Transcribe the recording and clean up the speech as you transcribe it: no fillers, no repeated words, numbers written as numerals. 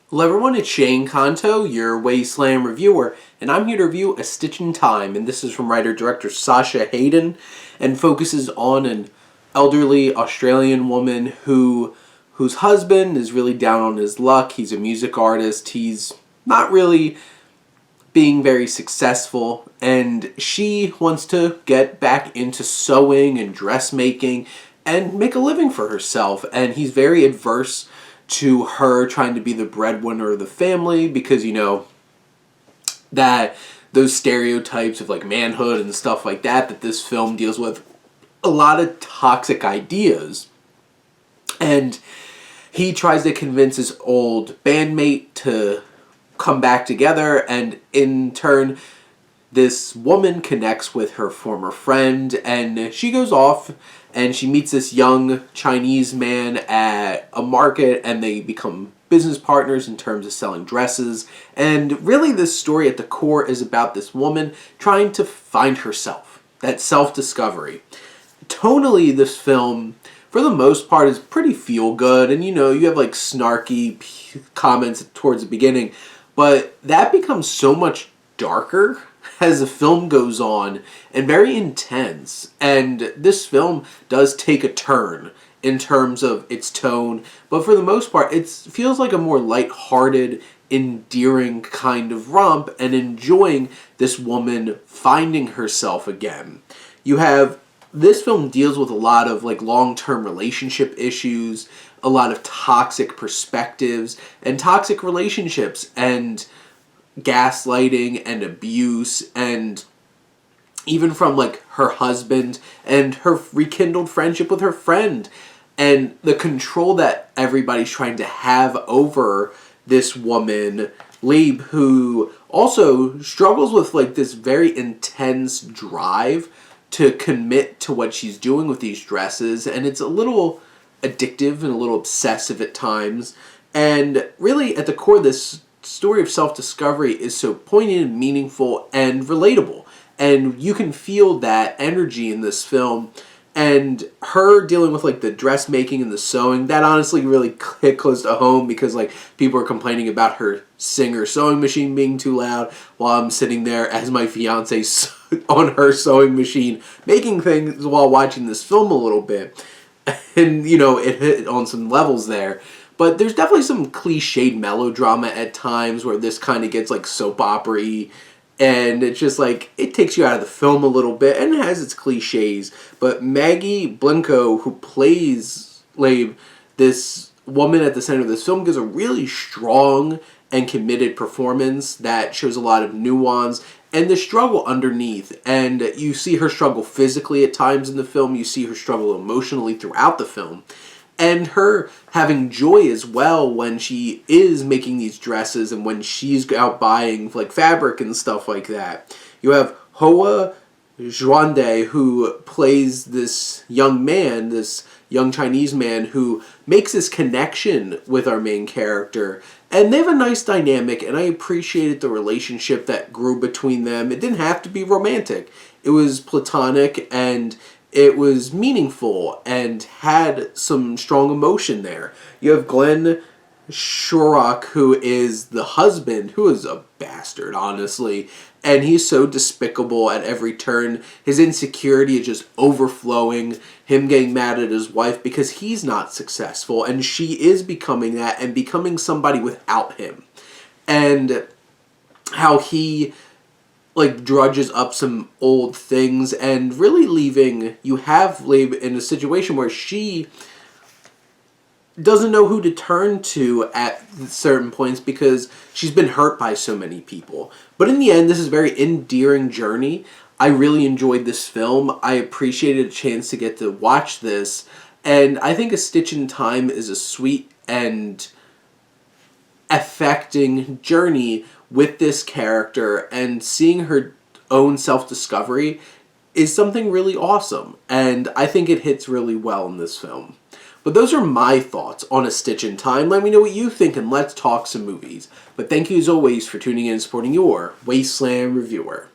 Hello everyone, it's Shane Kanto, your Wasteland reviewer, and I'm here to review A Stitch in Time, and this is from writer-director Sasha Hadden, and focuses on an elderly Australian woman whose husband is really down on his luck. He's a music artist, he's not really being very successful, and she wants to get back into sewing and dressmaking and make a living for herself, and he's very adverse to her trying to be the breadwinner of the family because, you know, that those stereotypes of like manhood and stuff like that this film deals with a lot of toxic ideas. And he tries to convince his old bandmate to come back together, and in turn this woman connects with her former friend, and she goes off and she meets this young Chinese man at a market, and they become business partners in terms of selling dresses. And really this story at the core is about this woman trying to find herself, that self-discovery. Tonally, this film, for the most part, is pretty feel-good, and you know, you have like snarky comments towards the beginning, but that becomes so much darker as the film goes on and very intense. And this film does take a turn in terms of its tone, but for the most part it feels like a more lighthearted, endearing kind of romp and enjoying this woman finding herself again. This film deals with a lot of like long-term relationship issues, a lot of toxic perspectives and toxic relationships and gaslighting and abuse, and even from like her husband and her rekindled friendship with her friend, and the control that everybody's trying to have over this woman, Lieb, who also struggles with like this very intense drive to commit to what she's doing with these dresses, and it's a little addictive and a little obsessive at times. And really at the core, this story of self-discovery is so poignant and meaningful and relatable, and you can feel that energy in this film. And her dealing with like the dressmaking and the sewing, that honestly really hit close to home, because like people are complaining about her Singer sewing machine being too loud while I'm sitting there as my fiance on her sewing machine making things while watching this film a little bit. And you know, it hit on some levels there. But there's definitely some cliched melodrama at times where this kind of gets like soap opera-y, and it's just like, it takes you out of the film a little bit, and it has its cliches. But Maggie Blinco, who plays Lieb, this woman at the center of this film, gives a really strong and committed performance that shows a lot of nuance and the struggle underneath. And you see her struggle physically at times in the film, you see her struggle emotionally throughout the film, and her having joy as well when she is making these dresses and when she's out buying like fabric and stuff like that. You have Xuande, who plays this young man, this young Chinese man who makes this connection with our main character. And they have a nice dynamic, and I appreciated the relationship that grew between them. It didn't have to be romantic. It was platonic, and it was meaningful and had some strong emotion there. You have Glenn Shorrock, who is the husband, who is a bastard, honestly. And he's so despicable at every turn. His insecurity is just overflowing. Him getting mad at his wife because he's not successful, and she is becoming that and becoming somebody without him. And how he like drudges up some old things, and really leaving, you have Lieb in a situation where she doesn't know who to turn to at certain points because she's been hurt by so many people. But in the end, this is a very endearing journey. I really enjoyed this film. I appreciated a chance to get to watch this, and I think A Stitch in Time is a sweet and affecting journey with this character, and seeing her own self-discovery is something really awesome, and I think it hits really well in this film. But those are my thoughts on A Stitch in Time. Let me know what you think, and let's talk some movies. But thank you as always for tuning in and supporting your Wasteland reviewer.